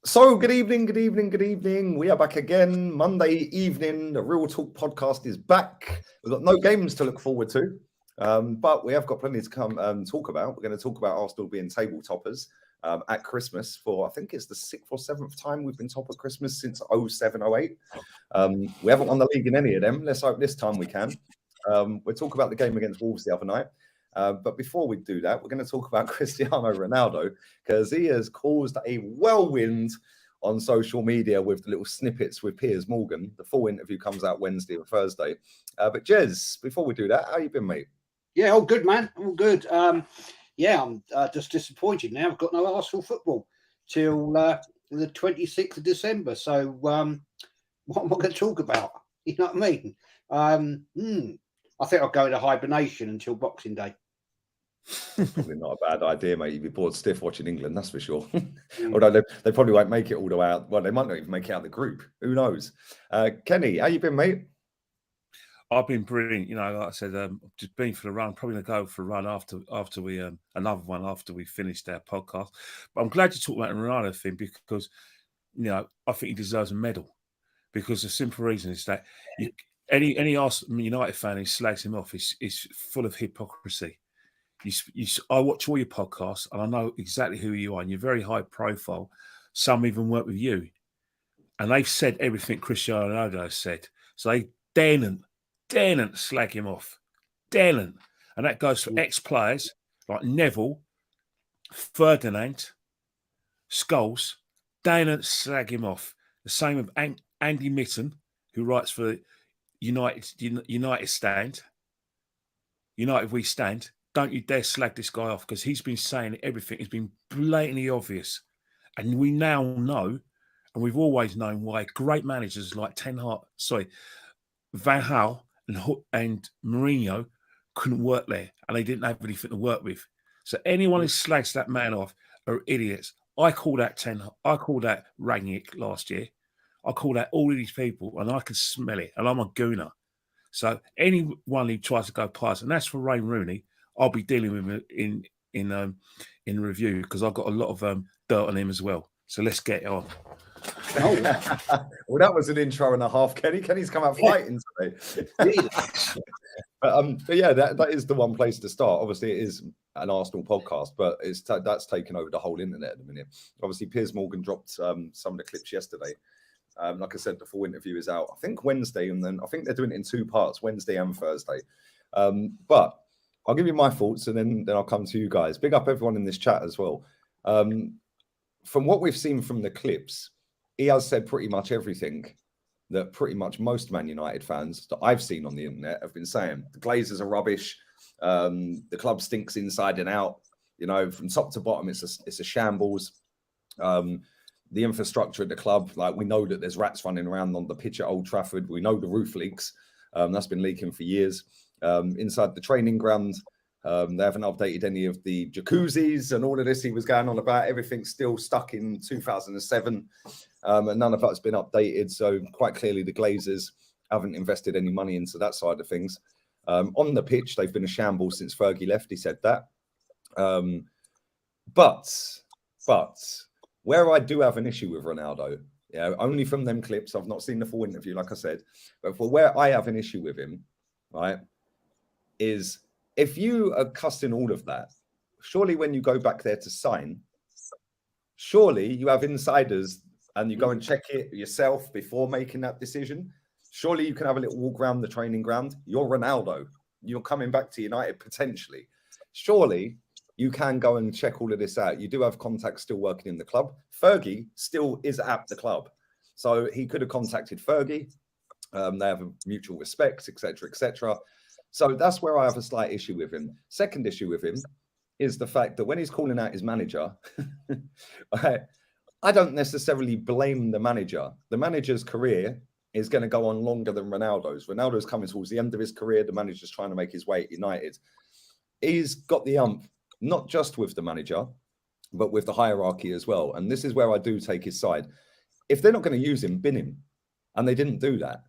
So, good evening. We are back again. Monday evening, the Real Talk podcast is back. We've got no games to look forward to, but we have got plenty to come talk about. We're going to talk about Arsenal being table toppers at Christmas for, I think it's the 6th or 7th time we've been top at Christmas since 07-08. We haven't won the league in any of them. Let's hope this time we can. We'll talk about the game against Wolves the other night. But before we do that, we're going to talk about Cristiano Ronaldo because he has caused a whirlwind on social media with the little snippets with Piers Morgan. The full interview comes out Wednesday or Thursday. But JEZ'S, before we do that, how you been, mate? Yeah, all good, man. All good. I'm just disappointed now. I've got no Arsenal football till the 26th of December. So what am I going to talk about? You know what I mean? I think I'll go into hibernation until Boxing Day. Probably not a bad idea, mate. You'd be bored stiff watching England, that's for sure. Although they probably won't make it all the way out. Well, they might not even make it out the group. Who knows? Kenny, how you been, mate? I've been brilliant. You know, like I said, just been for the run. Probably going to go for a run after we another one after we finished our podcast. But I'm glad you talked about the Ronaldo thing because, you know, I think he deserves a medal because the simple reason is that any Arsenal United fan who slags him off is full of hypocrisy. I watch all your podcasts and I know exactly who you are, and you're very high profile. Some even work with you, and they've said everything Cristiano Ronaldo has said. So they daren't slag him off, daren't, and that goes for ex-players like Neville, Ferdinand, Scholes. Daren't slag him off. The same with Andy Mitten, who writes for United Stand. United We Stand. Don't you dare slag this guy off because he's been saying everything. It's been blatantly obvious. And we now know, and we've always known why great managers like Van Gaal and Mourinho couldn't work there and they didn't have anything to work with. So anyone who slags that man off are idiots. I called out Rangnick last year. I called out all of these people and I can smell it, and I'm a gooner. So anyone who tries to go past, and that's for Wayne Rooney, I'll be dealing with him in review because I've got a lot of dirt on him as well. So let's get it on. Well, that was an intro and a half, Kenny. Kenny's come out fighting today. But yeah, that is the one place to start. Obviously, it is an Arsenal podcast, but that's taken over the whole internet at the minute. Obviously, Piers Morgan dropped some of the clips yesterday. Like I said, the full interview is out, I think Wednesday, and then I think they're doing it in 2 parts, Wednesday and Thursday. But I'll give you my thoughts, and then I'll come to you guys. Big up everyone in this chat as well. From what we've seen from the clips, he has said pretty much everything that pretty much most Man United fans that I've seen on the internet have been saying. The Glazers are rubbish. The club stinks inside and out. You know, from top to bottom, it's a shambles. The infrastructure at the club, like we know that there's rats running around on the pitch at Old Trafford. We know the roof leaks. That's been leaking for years. Inside the training ground, they haven't updated any of the jacuzzis and all of this he was going on about. Everything's still stuck in 2007, and none of that's been updated. So quite clearly the Glazers haven't invested any money into that side of things. On the pitch, they've been a shambles since Fergie left. He said that. But where I do have an issue with Ronaldo, only from them clips, I've not seen the full interview, like I said, but for where I have an issue with him, right, is if you are cussing all of that, surely when you go back there to sign, surely you have insiders and you go and check it yourself before making that decision. Surely you can have a little walk around the training ground. You're Ronaldo. You're coming back to United potentially. Surely you can go and check all of this out. You do have contacts still working in the club. Fergie still is at the club. So he could have contacted Fergie. They have a mutual respect, etc., etc. So that's where I have a slight issue with him. Second issue with him is the fact that when he's calling out his manager, I don't necessarily blame the manager. The manager's career is going to go on longer than Ronaldo's. Ronaldo's coming towards the end of his career. The manager's trying to make his way at United. He's got the not just with the manager, but with the hierarchy as well. And this is where I do take his side. If they're not going to use him, bin him. And they didn't do that.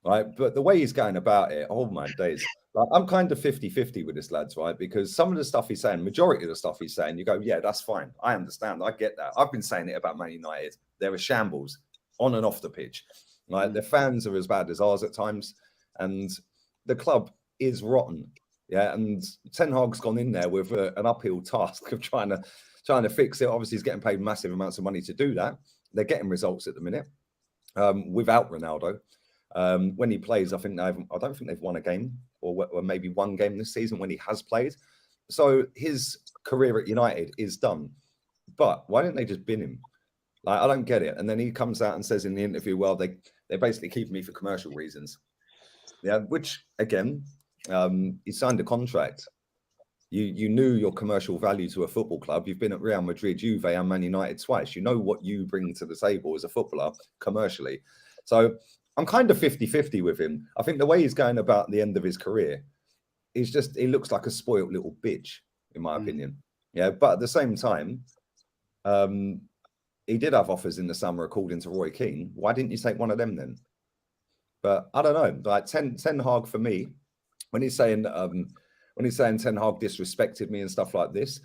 right? But the way he's going about it, oh my days. Like, I'm kind of 50-50 with this, lads, right? Because some of the stuff he's saying, majority of the stuff he's saying, you go, yeah, that's fine. I understand. I get that. I've been saying it about Man United. They're a shambles on and off the pitch. Like, their fans are as bad as ours at times. And the club is rotten. Yeah. And Ten Hag's gone in there with an uphill task of trying to fix it. Obviously, he's getting paid massive amounts of money to do that. They're getting results at the minute without Ronaldo. When he plays, I don't think they've won a game or maybe one game this season when he has played. So his career at United is done. But why didn't they just bin him? Like, I don't get it. And then he comes out and says in the interview, well, they basically keep me for commercial reasons. Yeah, which again, he signed a contract. You knew your commercial value to a football club. You've been at Real Madrid, Juve, and Man United twice. You know what you bring to the table as a footballer commercially. So I'm kind of 50-50 with him. I think the way he's going about the end of his career is he looks like a spoiled little bitch, in my opinion. Yeah, but at the same time, he did have offers in the summer, according to Roy Keane. Why didn't you take one of them then? But I don't know. Like Ten Hag for me, when he's saying Ten Hag disrespected me and stuff like this,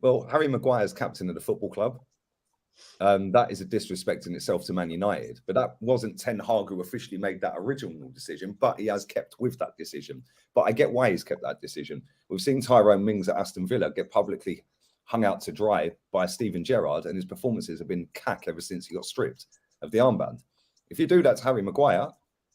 well, Harry Maguire's captain of the football club. That is a disrespect in itself to Man United. But that wasn't Ten Hag who officially made that original decision, but he has kept with that decision. But I get why he's kept that decision. We've seen Tyrone Mings at Aston Villa get publicly hung out to dry by Steven Gerrard, and his performances have been cack ever since he got stripped of the armband. If you do that to Harry Maguire,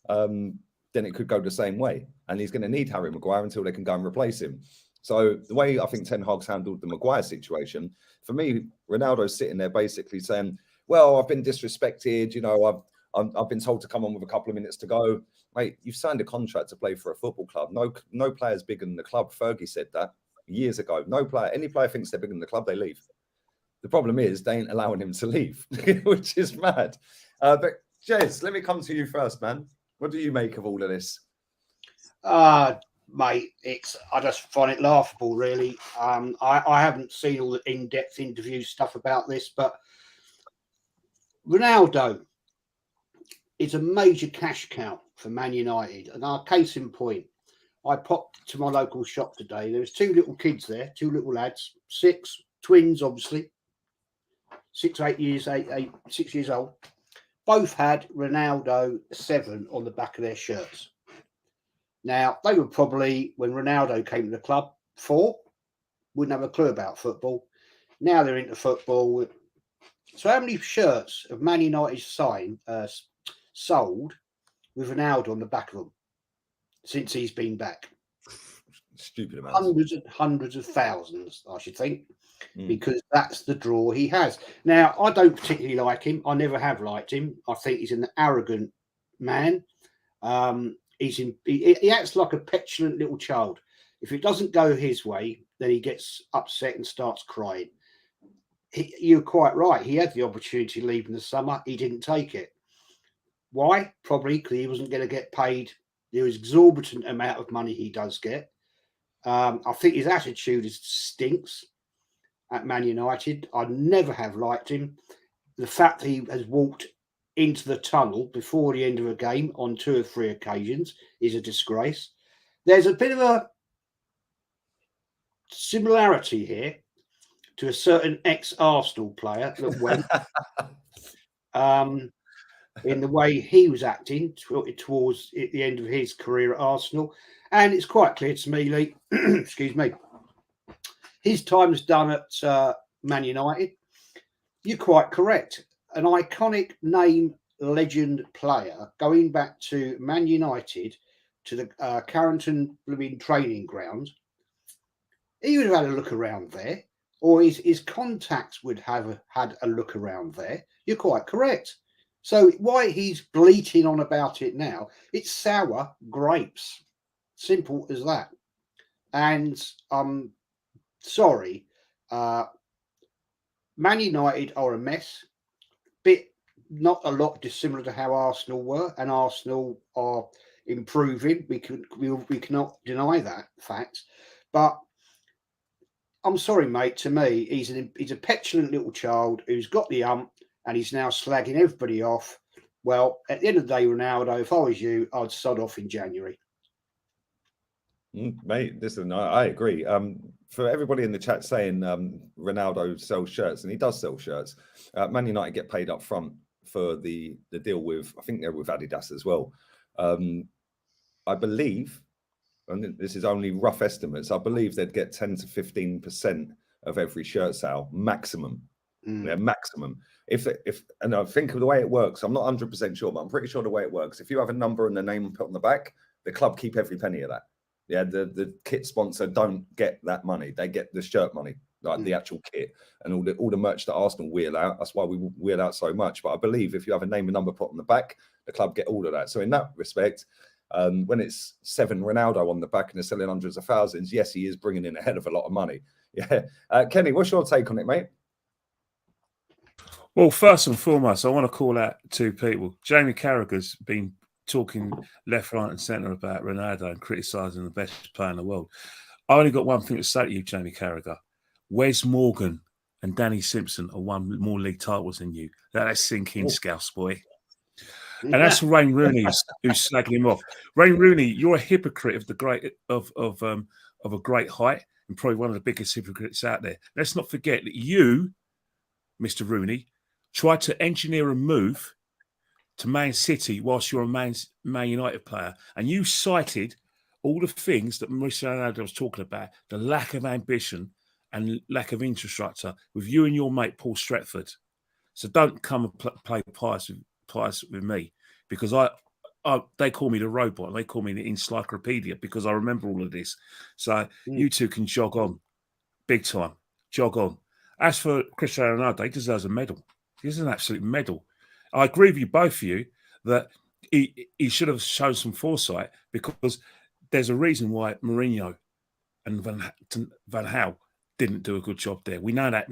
then it could go the same way. And he's going to need Harry Maguire until they can go and replace him. So the way I think Ten Hag's handled the Maguire situation, for me, Ronaldo's sitting there basically saying, well, I've been disrespected. You know, I've been told to come on with a couple of minutes to go. Mate, you've signed a contract to play for a football club. No player's bigger than the club. Fergie said that years ago. Any player thinks they're bigger than the club, they leave. The problem is they ain't allowing him to leave, which is mad. But Jez, let me come to you first, man. What do you make of all of this? Mate, I just find it laughable, really. I haven't seen all the in-depth interview stuff about this, but Ronaldo is a major cash cow for Man United. And our case in point, I popped to my local shop today. There was two little kids there, two little lads, 6 twins, obviously, 6 years old. Both had Ronaldo 7 on the back of their shirts. Now, they were probably, when Ronaldo came to the club, 4, wouldn't have a clue about football. Now they're into football. So how many shirts have Man United sold with Ronaldo on the back of them since he's been back? Stupid amounts. Hundreds of thousands, I should think, because that's the draw he has. Now, I don't particularly like him. I never have liked him. I think he's an arrogant man. He acts like a petulant little child. If it doesn't go his way, then he gets upset and starts crying. You're quite right. He had the opportunity to leave in the summer. He didn't take it. Why? Probably because he wasn't going to get paid the exorbitant amount of money he does get. I think his attitude stinks at Man United. I never have liked him. The fact that he has walked into the tunnel before the end of a game on 2 or 3 occasions is a disgrace. There's a bit of a similarity here to a certain ex-Arsenal player that went in the way he was acting towards the end of his career at Arsenal. And it's quite clear to me, Lee, excuse me, his time is done at Man United. You're quite correct. An iconic name, legend player going back to Man United, to the Carrington Blooming training ground. He would have had a look around there, or his contacts would have had a look around there. You're quite correct. So why he's bleating on about it now, it's sour grapes. Simple as that. And I'm sorry, Man United are a mess. Not a lot dissimilar to how Arsenal were, and Arsenal are improving. We cannot deny that fact. But I'm sorry, mate. To me, he's a petulant little child who's got the and he's now slagging everybody off Well, at the end of the day, Ronaldo, if I was you, I'd sod off in January. Mate, listen, I agree. For everybody in the chat saying Ronaldo sells shirts, and he does sell shirts, Man United get paid up front for the deal with, I think they're with Adidas as well. I believe, and this is only rough estimates, I believe they'd get 10 to 15% of every shirt sale, maximum. Yeah, maximum. And I think of the way it works, I'm not 100% sure, but I'm pretty sure the way it works, if you have a number and the name put on the back, the club keep every penny of that. Yeah, the kit sponsor don't get that money. They get the shirt money, like the actual kit and all the merch that Arsenal wheel out. That's why we wheel out so much. But I believe if you have a name and number put on the back, the club get all of that. So in that respect, when it's 7 Ronaldo on the back and they're selling hundreds of thousands, yes, he is bringing in a hell of a lot of money. Yeah. Kenny, what's your take on it, mate? Well, first and foremost, I want to call out 2 people. Jamie Carragher's been talking left, right, and centre about Ronaldo and criticising the best player in the world. I only got one thing to say to you, Jamie Carragher. Wes Morgan and Danny Simpson are won more league titles than you. That's sinking, Scouse boy. And that's Wayne Rooney who's slagging him off. Wayne Rooney, you're a hypocrite of the great of a great height and probably one of the biggest hypocrites out there. Let's not forget that you, Mr. Rooney, tried to engineer a move to Man City whilst you're a Man United player, and you cited all the things that Cristiano Ronaldo was talking about, the lack of ambition and lack of infrastructure with you and your mate Paul Stretford. So don't come and play Piers with me, because they call me the robot and they call me the encyclopedia because I remember all of this. So you two can jog on, big time, jog on. As for Cristiano Ronaldo, he deserves a medal. He deserves an absolute medal. I agree with you, both of you, that he should have shown some foresight, because there's a reason why Mourinho and Van Gaal didn't do a good job there. We know that,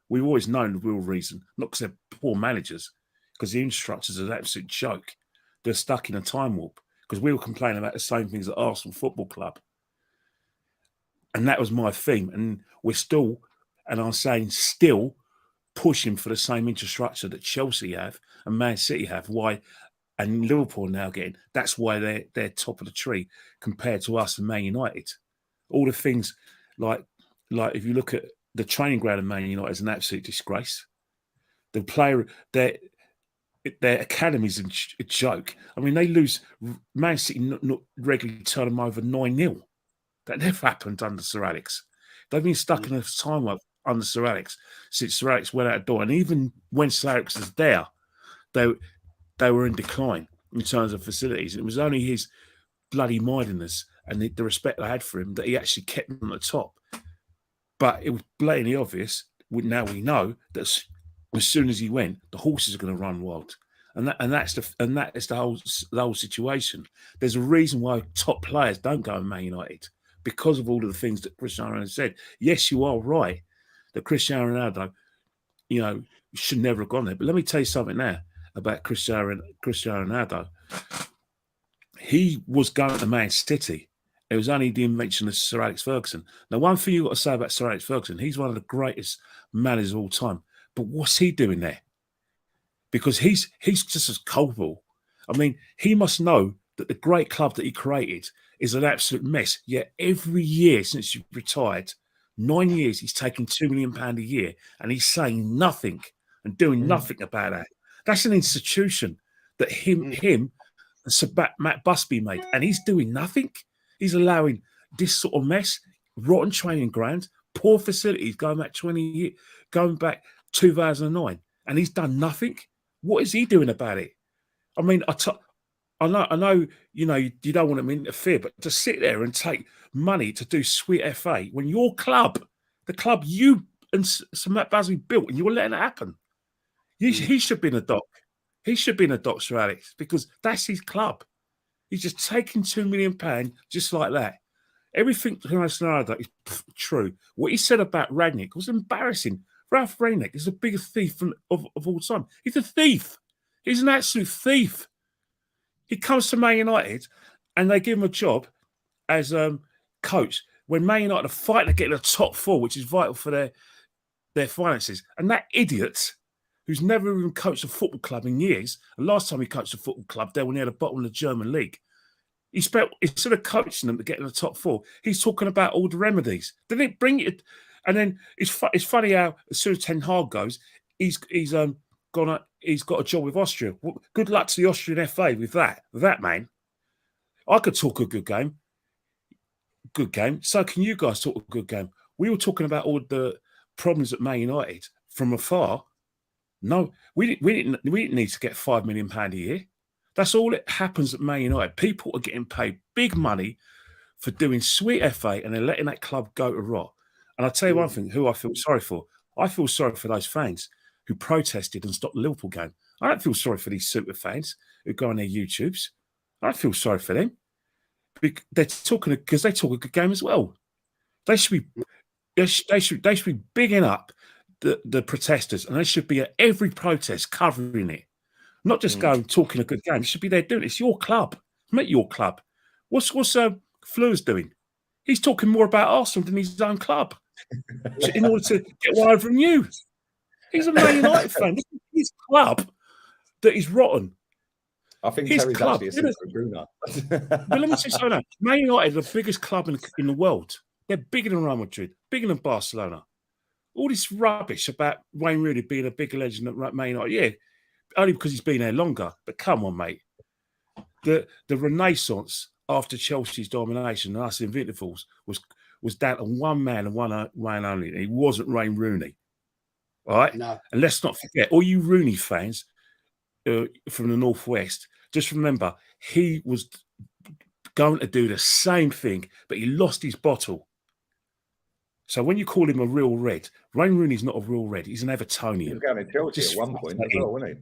We've always known the real reason, not because they're poor managers, because the infrastructure's an absolute joke. They're stuck in a time warp, because we were complaining about the same things at Arsenal Football Club. And that was my theme. And we're still, and I'm saying still, pushing for the same infrastructure that Chelsea have and Man City have. Why? And Liverpool now getting. That's why they're top of the tree compared to us and Man United. All the things like if you look at the training ground of Man United, is an absolute disgrace. The player, their academy's a joke. I mean, they lose. Man City not regularly turn them over 9-0. That never happened under Sir Alex. They've been stuck in a time warp under Sir Alex since Sir Alex went out the door, and even when Sir Alex was there, they were in decline in terms of facilities. It was only his bloody mindedness and the respect I had for him that he actually kept them at the top. But it was blatantly obvious. Now we know that as soon as he went, the horses are going to run wild, and that is the whole situation. There's a reason why top players don't go in Man United, because of all of the things that Cristiano Ronaldo said. Yes, you are right that Cristiano Ronaldo, should never have gone there. But let me tell you something now about Cristiano Ronaldo. He was going to Man City. It was only the invention of Sir Alex Ferguson. Now, one thing you've got to say about Sir Alex Ferguson, he's one of the greatest managers of all time. But what's he doing there? Because he's just as culpable. I mean, he must know that the great club that he created is an absolute mess. Yet every year since he retired, 9 years, he's taken £2 million a year, and he's saying nothing and doing nothing about that. That's an institution that him and Sir Matt Busby made, and he's doing nothing. He's allowing this sort of mess, rotten training ground, poor facilities going back 20 years, going back 2009, and he's done nothing. What is he doing about it? I mean, I know, you don't want him to interfere, but to sit there and take money to do sweet FA when your club, the club you and Sir Matt Busby built, and you're letting it happen. He should be in a dock. He should be in a dock, Sir Alex, because that's his club. He's just taking £2 million just like that. Everything Ronaldo is true. What he said about Rangnick was embarrassing. Ralph Rangnick is the biggest thief of all time. He's a thief. He's an absolute thief. He comes to Man United and they give him a job as coach when Man United are fighting to get in the top 4, which is vital for their finances. And that idiot who's never even coached a football club in years. The last time he coached a football club, they were near the bottom of the German league. Instead of coaching them to get in the top 4, he's talking about all the remedies. They didn't bring it. And then it's funny how as soon as Ten Hag goes, he's got a job with Austria. Well, good luck to the Austrian FA with that man. I could talk a good game. So can you guys talk a good game? We were talking about all the problems at Man United from afar. No, we didn't need to get £5 million a year. That's all that happens at Man United. People are getting paid big money for doing sweet FA and then letting that club go to rot. And I'll tell you one thing, who I feel sorry for. I feel sorry for those fans who protested and stopped the Liverpool game. I don't feel sorry for these super fans who go on their YouTubes. I don't feel sorry for them. They're talking because they talk a good game as well. They should be bigging up the protesters, and they should be at every protest covering it. Not just going talking a good game. You should be there doing it. It's your club. It's not your club. What's Fleurs doing? He's talking more about Arsenal than his own club in order to get one over on you. He's a Man United fan. This is his club that is rotten. I think His Terry's club. actually a Bruno. But let me say something. Man United are the biggest club in the world. They're bigger than Real Madrid, bigger than Barcelona. All this rubbish about Wayne Rooney being a bigger legend at Man United. Yeah, only because he's been there longer. But come on, mate. The renaissance after Chelsea's domination and us Invincibles was down to one man and one man only. And he wasn't Wayne Rooney. All right? No. And let's not forget, all you Rooney fans from the Northwest, just remember, he was going to do the same thing, but he lost his bottle. So when you call him a real red, Wayne Rooney's not a real red. He's an Evertonian. He was going to Chelsea at one point as well, wasn't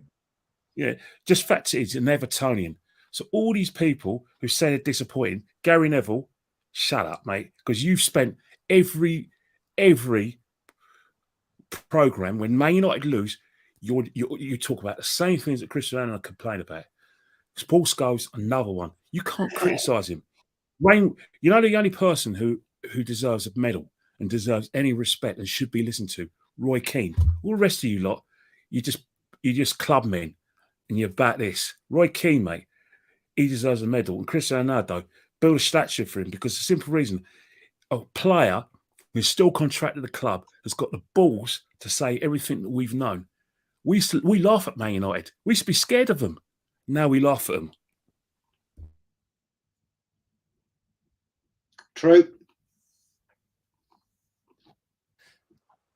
he? Yeah, just fact he's an Evertonian. So all these people who say they're disappointing, Gary Neville, shut up, mate, because you've spent every program when Man United lose, you talk about the same things that Cristiano Ronaldo complain about. Paul Scholes, another one. You can't criticise him. Wayne, you know the only person who deserves a medal and deserves any respect and should be listened to, Roy Keane. All the rest of you lot, you just club men and you're about this. Roy Keane, mate, he deserves a medal. And Cristiano Ronaldo, build a statue for him because the simple reason a player who's still contracted at the club has got the balls to say everything that we've known. We laugh at Man United. We used to be scared of them. Now we laugh at them. True.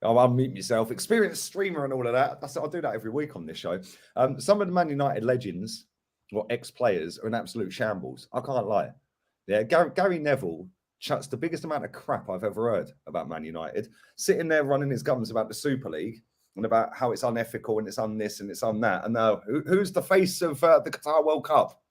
I'll unmute myself. Experienced streamer and all of that. I do that every week on this show. Some of the Man United legends or ex-players are an absolute shambles. I can't lie. Yeah, Gary Neville chucks the biggest amount of crap I've ever heard about Man United, sitting there running his gums about the Super League and about how it's unethical and it's on this and it's on that. And now, who's the face of the Qatar World Cup?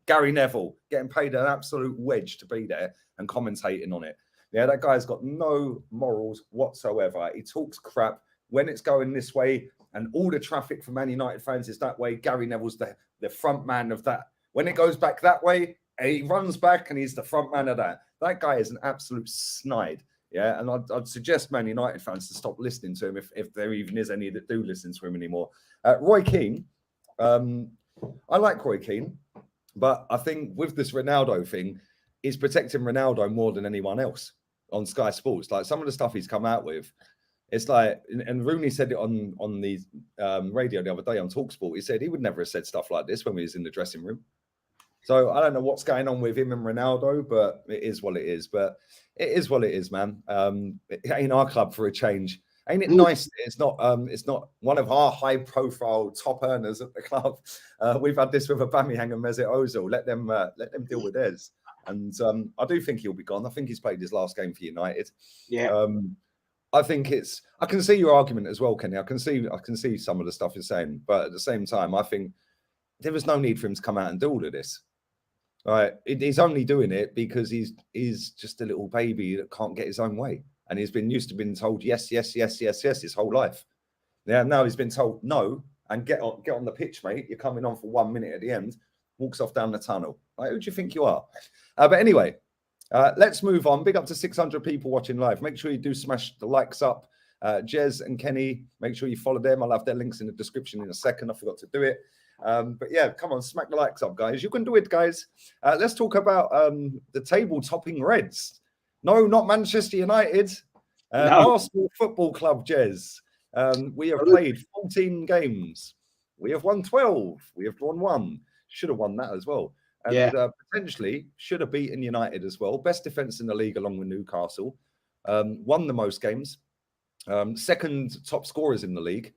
Gary Neville, getting paid an absolute wedge to be there and commentating on it. Yeah, that guy's got no morals whatsoever. He talks crap when it's going this way, and all the traffic for Man United fans is that way. Gary Neville's the front man of that. When it goes back that way, he runs back and he's the front man of that. That guy is an absolute snide. Yeah, and I'd suggest Man United fans to stop listening to him if there even is any that do listen to him anymore. Roy Keane, I like Roy Keane, but I think with this Ronaldo thing, he's protecting Ronaldo more than anyone else on Sky Sports. Like some of the stuff he's come out with, it's like, and Rooney said it on the radio the other day on TalkSport. He said he would never have said stuff like this when we was in the dressing room. So I don't know what's going on with him and Ronaldo, but it is what it is. But it is what it is, man. It ain't our club for a change. Ain't it nice? It's not one of our high-profile top earners at the club. We've had this with Aubameyang and Mesut Ozil. Let them deal with theirs. And I do think he'll be gone. I think he's played his last game for United. Yeah. I think I can see your argument as well, Kenny. I can see some of the stuff you're saying, but at the same time, I think there was no need for him to come out and do all of this. Right? He's only doing it because he's just a little baby that can't get his own way, and he's been used to being told yes his whole life. Yeah, now he's been told no, and get on the pitch, mate. You're coming on for 1 minute at the end. Walks off down the tunnel. Like, who do you think you are? But anyway, let's move on. Big up to 600 people watching live. Make sure you do smash the likes up. Jez and Kenny, make sure you follow them. I'll have their links in the description in a second. I forgot to do it. But yeah, come on, smack the likes up, guys. You can do it, guys. Let's talk about the table-topping Reds. No, not Manchester United. No. Arsenal Football Club, Jez. We have played 14 games. We have won 12. We have won 1. Should have won that as well. And potentially should have beaten United as well. Best defence in the league along with Newcastle. Won the most games. Second top scorers in the league.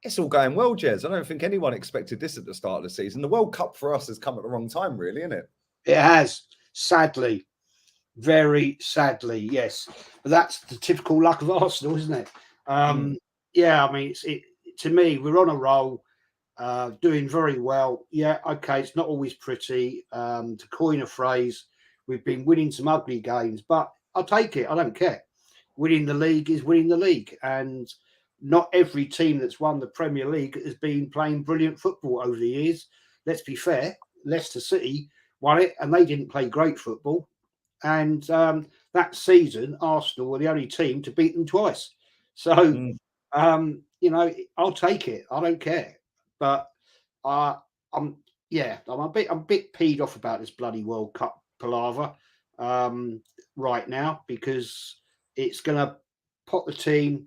It's all going well, Jez. I don't think anyone expected this at the start of the season. The World Cup for us has come at the wrong time, really, isn't it? It has, sadly. Very sadly, yes. But that's the typical luck of Arsenal, isn't it? Yeah, I mean, to me, we're on a roll, doing very well. Yeah, okay, it's not always pretty. To coin a phrase, we've been winning some ugly games, but I'll take it. I don't care. Winning the league is winning the league. And not every team that's won the Premier League has been playing brilliant football over the years. Let's be fair. Leicester City won it, and they didn't play great football. And that season, Arsenal were the only team to beat them twice. So, you know, I'll take it. I don't care. But I'm a bit peed off about this bloody World Cup palaver right now, because it's going to put the team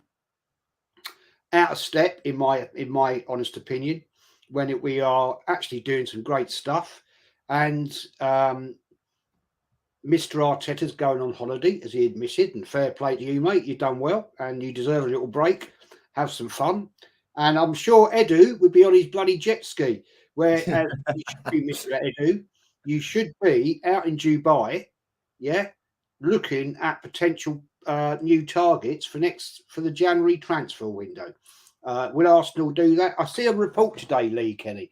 out of step, in my honest opinion, when we are actually doing some great stuff. And Mr. Arteta's going on holiday, as he admitted, and fair play to you, mate. You've done well, and you deserve a little break. Have some fun. And I'm sure Edu would be on his bloody jet ski, where you should be, Mr. Edu. You should be out in Dubai, yeah, looking at potential new targets for the January transfer window. Will Arsenal do that? I see a report today, Lee Kenny,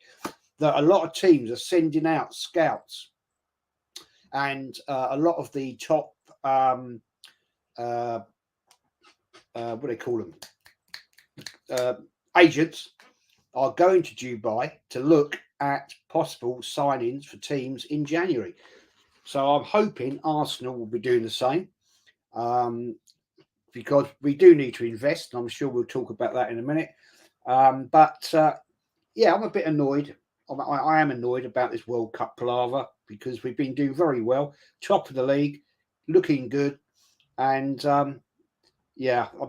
that a lot of teams are sending out scouts, and a lot of the top what do they call them? Agents are going to Dubai to look at possible signings for teams in January. So I'm hoping Arsenal will be doing the same, because we do need to invest. And I'm sure we'll talk about that in a minute. But I'm a bit annoyed. I am annoyed about this World Cup palaver, because we've been doing very well, top of the league, looking good. And I'm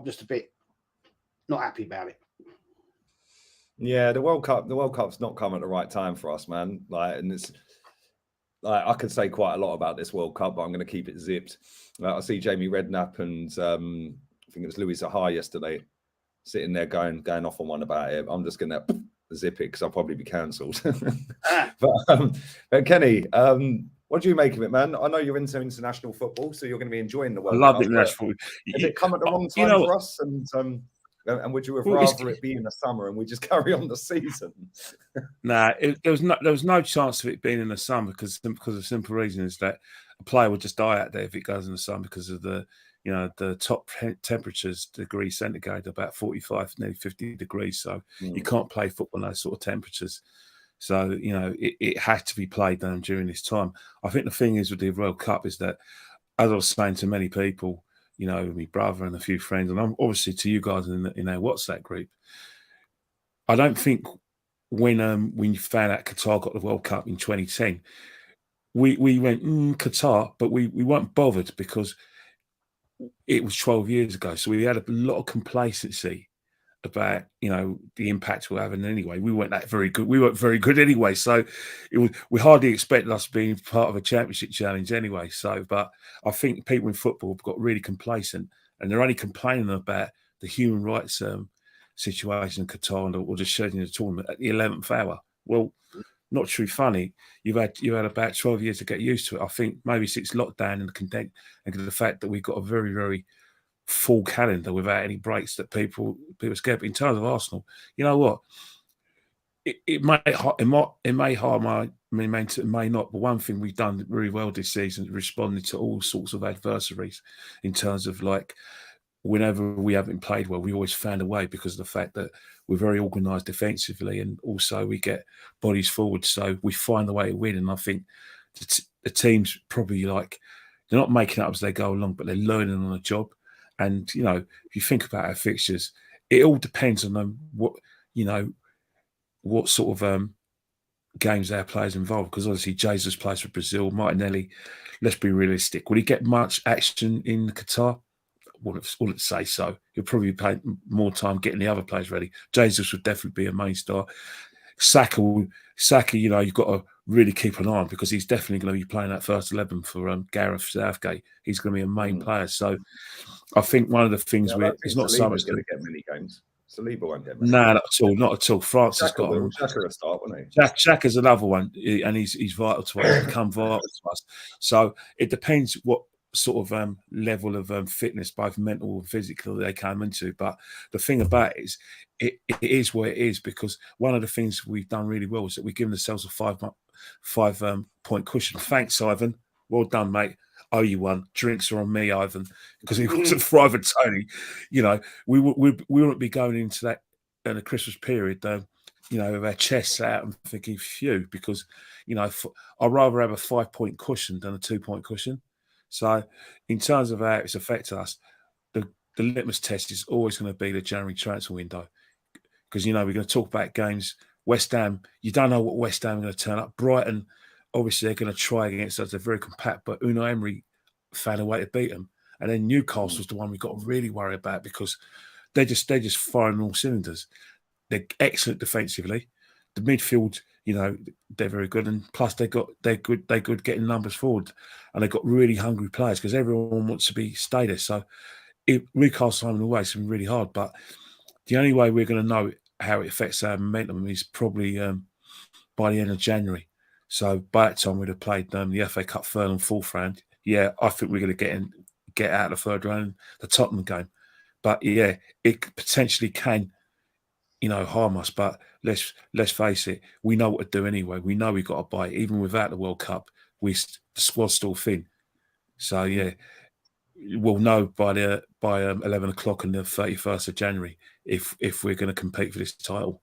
just a bit not happy about it. Yeah, the World Cup's not come at the right time for us, man. And it's I could say quite a lot about this World Cup, but I'm going to keep it zipped. I see Jamie Redknapp and I think it was Louis Zaha yesterday sitting there going off on one about it. I'm just going to zip it because I'll probably be cancelled. But Kenny, what do you make of it, man? I know you're into international football, so you're going to be enjoying the World Cup. I love international football. Has it come at the wrong time for us? And would you have rather it be in the summer and we just carry on the season? Nah, there was no chance of it being in the summer because the simple reason is that a player would just die out there if it goes in the summer, because of the top temperatures, degrees centigrade, about 45, nearly 50 degrees. So you can't play football in those sort of temperatures. So, it had to be played during this time. I think the thing is with the World Cup is that, as I was saying to many people, my brother and a few friends, and I'm obviously to you guys in our WhatsApp group, I don't think when you found out Qatar got the World Cup in 2010, we went, Qatar, but we weren't bothered because it was 12 years ago. So we had a lot of complacency about, the impact we're having anyway. We weren't that very good. We weren't very good anyway. So we hardly expected us being part of a championship challenge anyway. So, but I think people in football have got really complacent, and they're only complaining about the human rights situation in Qatar or just shedding the tournament at the 11th hour. Well, not too funny. You've had about 12 years to get used to it. I think maybe since lockdown and the fact that we've got a very, very full calendar without any breaks that people are scared. But in terms of Arsenal, you know what? It may harm it may not. But one thing we've done really well this season is responding to all sorts of adversaries in terms of whenever we haven't played well, we always found a way because of the fact that we're very organised defensively, and also we get bodies forward, so we find the way to win. And I think the team's probably they're not making it up as they go along, but they're learning on the job. And if you think about our fixtures, it all depends on what sort of games our players involved. Because obviously JEZ'S plays for Brazil. Martinelli, let's be realistic. Will he get much action in Qatar? Wouldn't say so. He'll probably pay more time getting the other players ready. JEZ'S would definitely be a main star. Saka, you've got to really keep an eye on, because he's definitely going to be playing that first 11 for Gareth Southgate. He's going to be a main player. So I think one of the things it's not so much going to get many games. Saliba won't get many. No, not at all. France has got him. Xhaka will start, won't he? Xhaka's another one, and he's vital to us. He's become vital to us. So it depends what sort of level of fitness, both mental and physical, they come into. But the thing about it is, it is what it is, because one of the things we've done really well is that we've given ourselves a 5 point cushion. Thanks, Ivan. Well done, mate. Owe you one. Drinks are on me, Ivan, because he wasn't thriving, Tony. We wouldn't be going into that in the Christmas period, with our chests out and thinking, phew, because I'd rather have a 5 point cushion than a 2 point cushion. So, in terms of how it's affected us, the litmus test is always going to be the January transfer window, because we're going to talk about games. West Ham, you don't know what West Ham are going to turn up. Brighton, obviously, they're going to try against us. They're very compact, but Unai Emery found a way to beat them. And then Newcastle was the one we got to really worry about, because they're just firing all cylinders. They're excellent defensively. The midfield, they're very good, and plus they're good getting numbers forward, and they've got really hungry players, because everyone wants to stay there. So Newcastle home and away has been really hard, but the only way we're going to know how it affects our momentum is probably by the end of January. So by that time we'd have played the FA Cup third and fourth round. Yeah, I think we're going to get out of the third round, the Tottenham game. But yeah, it potentially can, harm us. But let's face it, we know what to do anyway. We know we've got to buy it. Even without the World Cup, the squad's still thin. So yeah, we'll know by 11 o'clock on the 31st of January if we're going to compete for this title.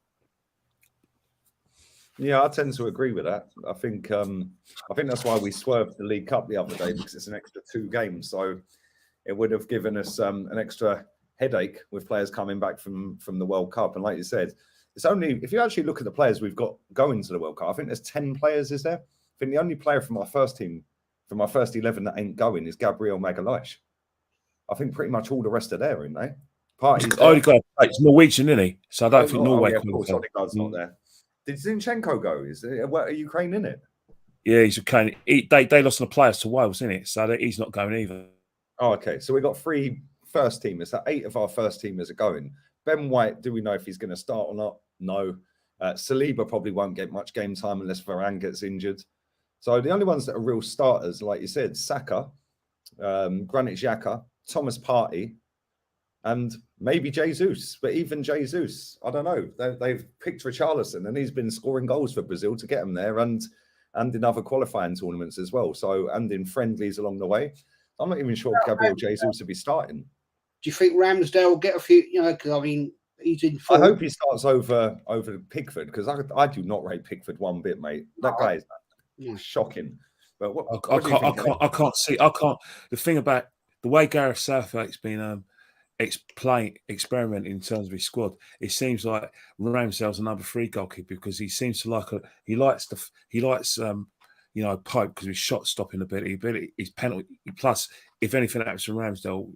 Yeah, I tend to agree with that. I think that's why we swerved the League Cup the other day, because it's an extra 2 games. So it would have given us an extra headache with players coming back from the World Cup. And like you said, it's only, if you actually look at the players we've got going to the World Cup, I think there's 10 players, is there? I think the only player from our first team, from our first 11 that ain't going, is Gabriel Magalhaes. I think pretty much all the rest are there, aren't they? It's Norwegian, isn't he? So I don't think Norway. Of course, Odegaard's not there. Did Zinchenko go? Is Ukraine in it? Yeah, he's Ukraine. They lost the players to Wales, isn't it? So he's not going either. Oh, okay. So we got 3 first teamers. So 8 of our first teamers are going. Ben White, do we know if he's going to start or not? No. Saliba probably won't get much game time unless Varane gets injured. So the only ones that are real starters, like you said, Saka, Granit Xhaka, Thomas Partey, and maybe JEZ'S. But even JEZ'S, I don't know. They've picked Richarlison, and he's been scoring goals for Brazil to get them there, and in other qualifying tournaments as well. So, and in friendlies along the way. I'm not even sure Gabriel JEZ'S will be starting. Do you think Ramsdale will get a few? Because I mean, he's in form. I hope he starts over Pickford, because I do not rate Pickford one bit, mate. That guy is shocking. But I can't see. The thing about the way Gareth Southgate's been experimenting in terms of his squad, it seems like Ramsdale's a number 3 goalkeeper, because he seems to he likes Pope, because his shot stopping ability, his penalty. Plus, if anything happens to Ramsdale,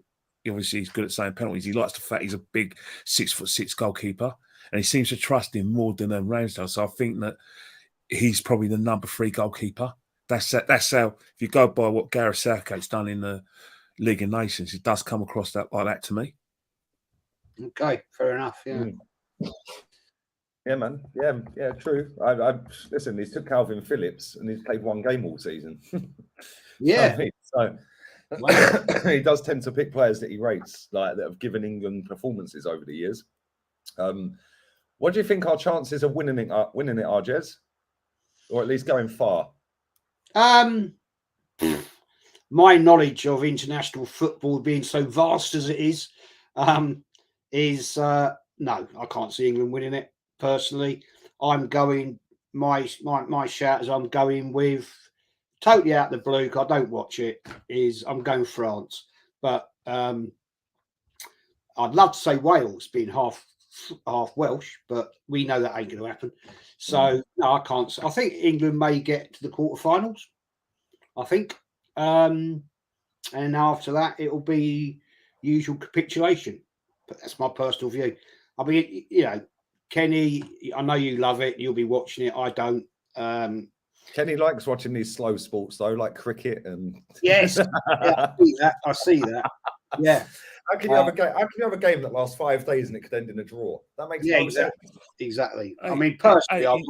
obviously he's good at saying penalties. He likes the fact he's a big 6'6" goalkeeper, and he seems to trust him more than Ramsdale. So I think that he's probably the number 3 goalkeeper. That's how, if you go by what Gareth Southgate's done in the League of Nations, it does come across like that to me. Okay, fair enough. Yeah. Yeah, man. Yeah, true. I listen. He's took Calvin Phillips, and he's played 1 game all season. Yeah. So he does tend to pick players that he rates, like that have given England performances over the years. What do you think our chances of winning it are, Jez? Or at least going far? My knowledge of international football being so vast as it is no, I can't see England winning it personally. I'm going, my shout is I'm going with, totally out of the blue, I don't watch it, is I'm going France. But I'd love to say Wales being half Welsh, but we know that ain't going to happen. So no, I can't. I think England may get to the quarterfinals. I think, and after that it'll be usual capitulation. But that's my personal view. I mean, you know, Kenny, I know you love it. You'll be watching it. I don't. Kenny likes watching these slow sports though, like cricket and. Yes, yeah, I see that. Yeah. How can you have a game? How can you have a game that lasts 5 days and it could end in a draw? That makes no sense. Exactly. I mean, personally, I'd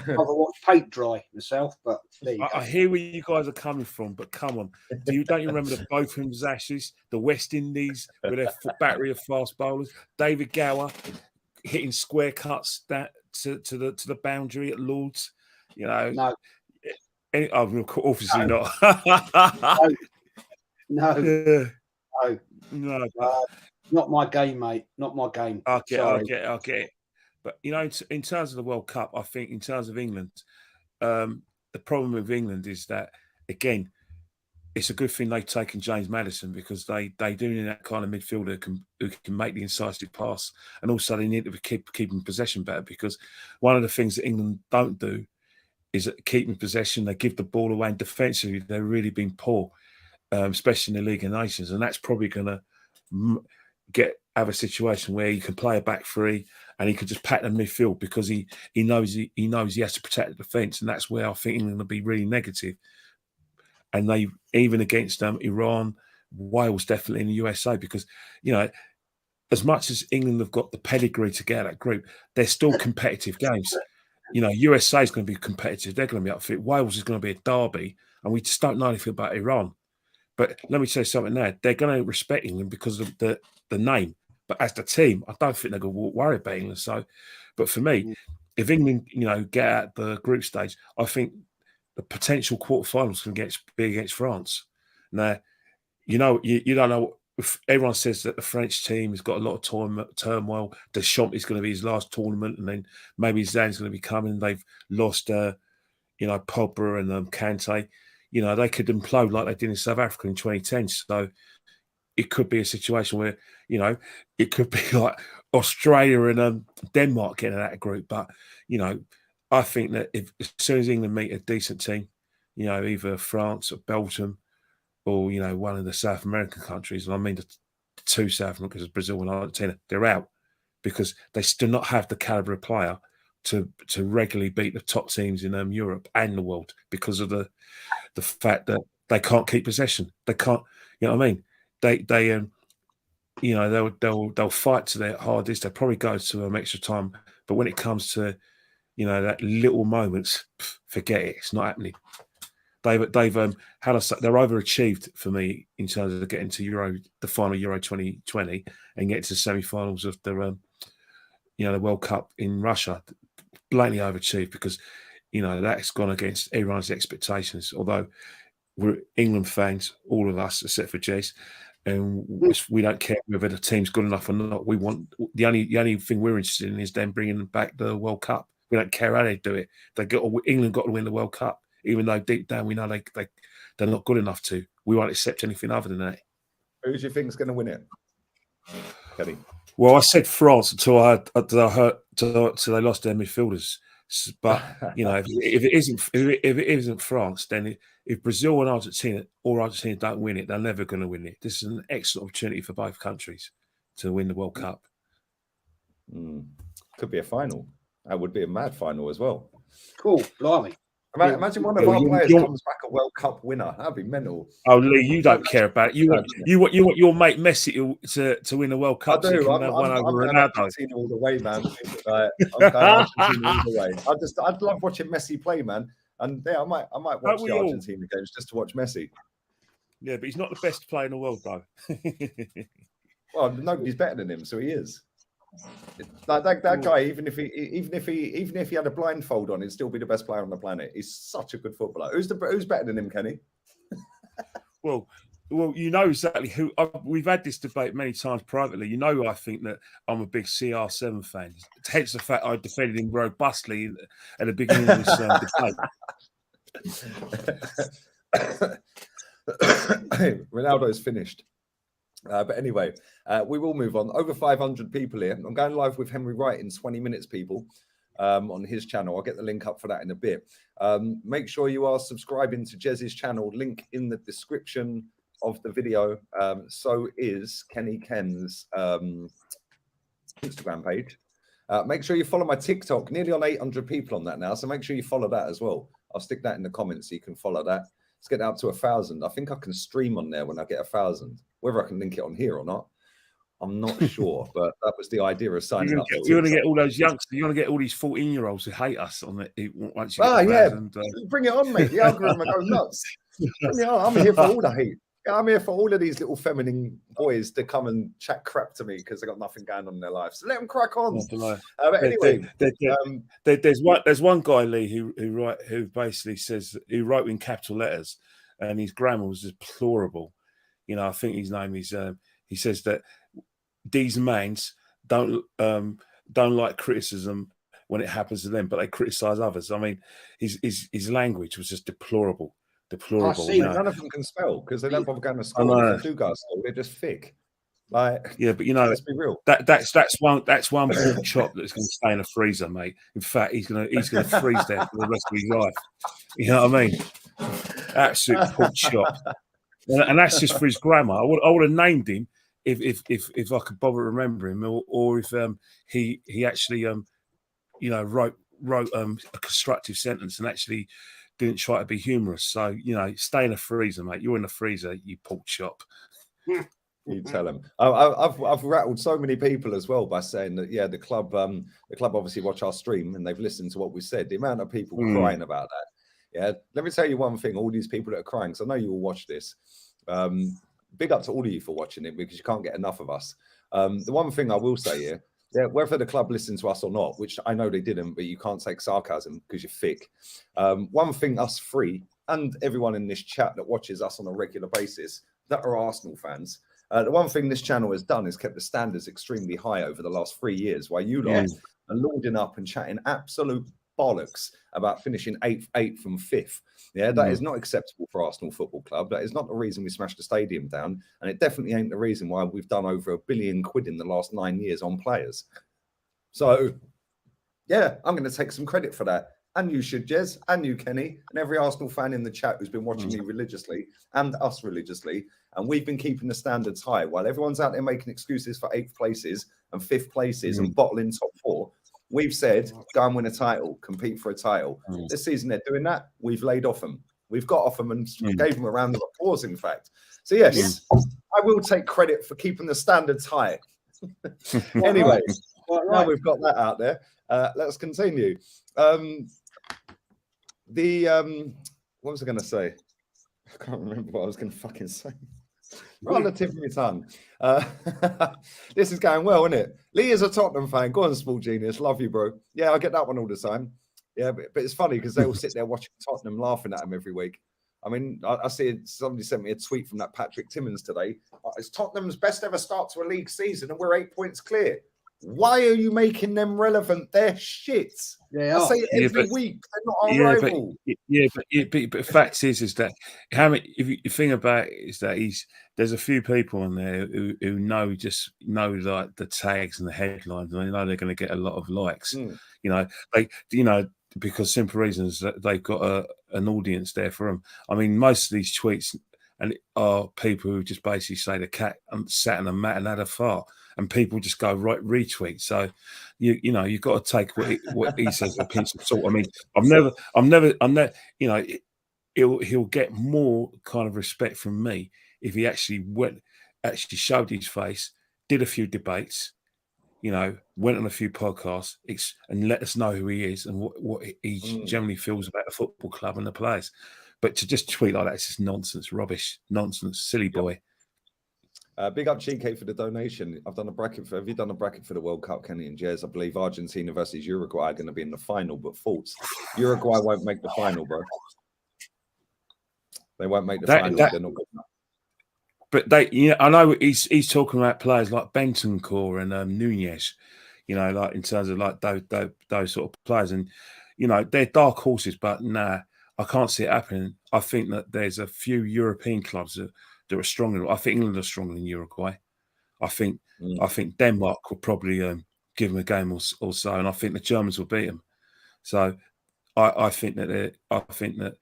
rather watch paint dry myself. But I hear where you guys are coming from, but come on, don't you remember the both of them's Ashes, the West Indies with their battery of fast bowlers, David Gower hitting square cuts to the boundary at Lords, you know? No. Obviously not. No. No, not my game, mate. Not my game. I'll get it. But you know, in terms of the World Cup, I think in terms of England, the problem with England is that again, it's a good thing they've taken James Maddison because they do need that kind of midfielder who can make the incisive pass, and also they need to keep keeping possession better because one of the things that England don't do is keeping possession. They give the ball away, and defensively they've really been poor. Especially in the League of Nations, and that's probably going to have a situation where you can play a back three and he can just pack the midfield because he knows he has to protect the defence, and that's where I think England will be really negative. And they even against Iran, Wales, definitely in the USA, because you know as much as England have got the pedigree to get out of that group, they're still competitive games. You know, USA is going to be competitive; they're going to be up for it. Wales is going to be a derby, and we just don't know anything about Iran. But let me say something now. They're going to respect England because of the name. But as the team, I don't think they're going to worry about England. So, but for me, if England, you know, get out the group stage, I think the potential quarterfinals can be against France. Now, you know, you don't know. Everyone says that the French team has got a lot of turmoil. Deschamps is going to be his last tournament, and then maybe Zidane's going to be coming. They've lost, you know, Pogba and Kante. You know, they could implode like they did in South Africa in 2010. So it could be a situation where, you know, it could be like Australia and Denmark getting out of group. But, you know, I think that as soon as England meet a decent team, you know, either France or Belgium or, you know, one of the South American countries, and I mean the two South Americans, Brazil and Argentina, they're out because they still not have the calibre of player to regularly beat the top teams in Europe and the world because of the fact that they can't keep possession. They can't, you know what I mean? They you know, they'll fight to their hardest. They probably go to extra time, but when it comes to, you know, that little moments, forget it. It's not happening. They've how to say, they're overachieved for me in terms of getting to the final Euro 2020 and get to the semi-finals of the you know, the World Cup in Russia. Blatantly overachieved because, you know, that's gone against everyone's expectations. Although we're England fans, all of us, except for JEZ'S, and we don't care whether the team's good enough or not. We want the only thing we're interested in is them bringing back the World Cup. We don't care how they do it. England got to win the World Cup, even though deep down we know they're not good enough to. We won't accept anything other than that. Who do you think is going to win it, Kelly? Well, I said France until they lost their midfielders. But you know, if it isn't France, then if Brazil and Argentina don't win it, they're never going to win it. This is an excellent opportunity for both countries to win the World Cup. Could be a final. That would be a mad final as well. Cool, blimey. Imagine one of our players comes back a World Cup winner. That'd be mental. Oh, Lee, you don't care about it. You want your mate Messi to win the World Cup. I do. So I'm going Argentina all the way, man. I'm going Argentina all the way. I'd love watching Messi play, man. And yeah, I might watch the Argentina games just to watch Messi. Yeah, but he's not the best player in the world, though. Well, nobody's better than him, so he is. Like that guy, even if he had a blindfold on, he'd still be the best player on the planet. He's such a good footballer. Who's better than him, Kenny? Well, you know exactly who. We've had this debate many times privately. You know, I think that I'm a big CR7 fan. Hence the fact I defended him robustly at the beginning of this debate. Ronaldo's finished. But anyway, we will move on. Over 500 people here. I'm going live with Henry Wright in 20 minutes, people, on his channel. I'll get the link up for that in a bit. Make sure you are subscribing to JEZ'S channel. Link in the description of the video. So is Kenny Ken's Instagram page. Make sure you follow my TikTok. Nearly on 800 people on that now. So make sure you follow that as well. I'll stick that in the comments so you can follow that. Let's get up to 1,000. I think I can stream on there when I get 1,000. Whether I can link it on here or not, I'm not sure. But that was the idea of signing up. You're going to get all those youngsters. You're going to get all these 14-year-olds who hate us on it once you get 1,000. Bring it on, mate. The algorithm goes nuts. Bring it on. I'm here for all the hate. I'm here for all of these little feminine boys to come and chat crap to me because they got nothing going on in their lives. So let them crack on. But anyway, there's one guy, Lee, who basically says, he wrote in capital letters, and his grammar was deplorable. You know, I think his name is. He says that these mans don't like criticism when it happens to them, but they criticise others. I mean, his language was just deplorable. Deplorable. None of them can spell because they don't bother going to school. If they do go to school, they're just thick. Like, yeah, but you know, let's be real. That's one pork chop that's going to stay in a freezer, mate. In fact, he's going to freeze there for the rest of his life. You know what I mean? Absolute pork chop, and that's just for his grammar. I would have named him if I could bother remembering him, or if he actually wrote a constructive sentence and actually didn't try to be humorous. So, you know, stay in a freezer, mate. You're in the freezer, you pork chop. You tell them. I've rattled so many people as well by saying that, yeah, the club obviously watch our stream and they've listened to what we said. The amount of people crying about that. Yeah, let me tell you one thing. All these people that are crying, because I know you will watch this. Big up to all of you for watching it because you can't get enough of us. The one thing I will say here, yeah, whether the club listened to us or not, which I know they didn't, but you can't take sarcasm because you're thick. One thing us three and everyone in this chat that watches us on a regular basis that are Arsenal fans, the one thing this channel has done is kept the standards extremely high over the last 3 years, while you lot are loading up and chatting absolute bollocks about finishing 8th and 5th. Yeah, that is not acceptable for Arsenal Football Club. That is not the reason we smashed the stadium down, and it definitely ain't the reason why we've done over £1 billion in the last 9 years on players. So, yeah, I'm going to take some credit for that. And you should, Jez, and you, Kenny, and every Arsenal fan in the chat who's been watching me religiously and us religiously. And we've been keeping the standards high while everyone's out there making excuses for 8th places and 5th places and bottling top 4. We've said, go and win a title, compete for a title. This season they're doing that. We've laid off them. We've got off them and gave them a round of applause, in fact. So, yes, I will take credit for keeping the standards high. Anyway, now we've got that out there. Let's continue. What was I going to say? I can't remember what I was going to fucking say. Right on the tip of my tongue. This is going well, isn't it? Lee is a Tottenham fan. Go on, Small Genius. Love you, bro. Yeah, I get that one all the time. Yeah, but it's funny because they all sit there watching Tottenham, laughing at them every week. I mean, I see somebody sent me a tweet from that Patrick Timmins today. It's Tottenham's best ever start to a league season, and we're 8 points clear. Why are you making them relevant? They're shit. Yeah, I say it every week. They're not our rival. But the fact is that how many? If you think about it, is that there's a few people in there who know like the tags and the headlines, and they know they're going to get a lot of likes. Because simple reasons that they've got an audience there for them. I mean, most of these tweets are people who just basically say the cat sat on a mat and had a fart. And people just go right retweet. So you've got to take what he says with a pinch of salt. I mean, I'm never. He'll get more kind of respect from me if he actually showed his face, did a few debates, went on a few podcasts, and let us know who he is and what he generally feels about the football club and the players. But to just tweet like that, it's just nonsense, rubbish, nonsense, silly boy. Big up Cheekate for the donation. Have you done a bracket for the World Cup, Kenny and Jez? I believe Argentina versus Uruguay are going to be in the final, but false. Uruguay won't make the final, bro. They won't make the final. They're not good enough. But I know he's talking about players like Bentancur and Nunez, like in terms of like those sort of players, and they're dark horses. But nah, I can't see it happening. I think that there's a few European clubs that that are stronger. I think England are stronger than Uruguay. I think Denmark will probably give them a game or so, and I think the Germans will beat them. So I think that,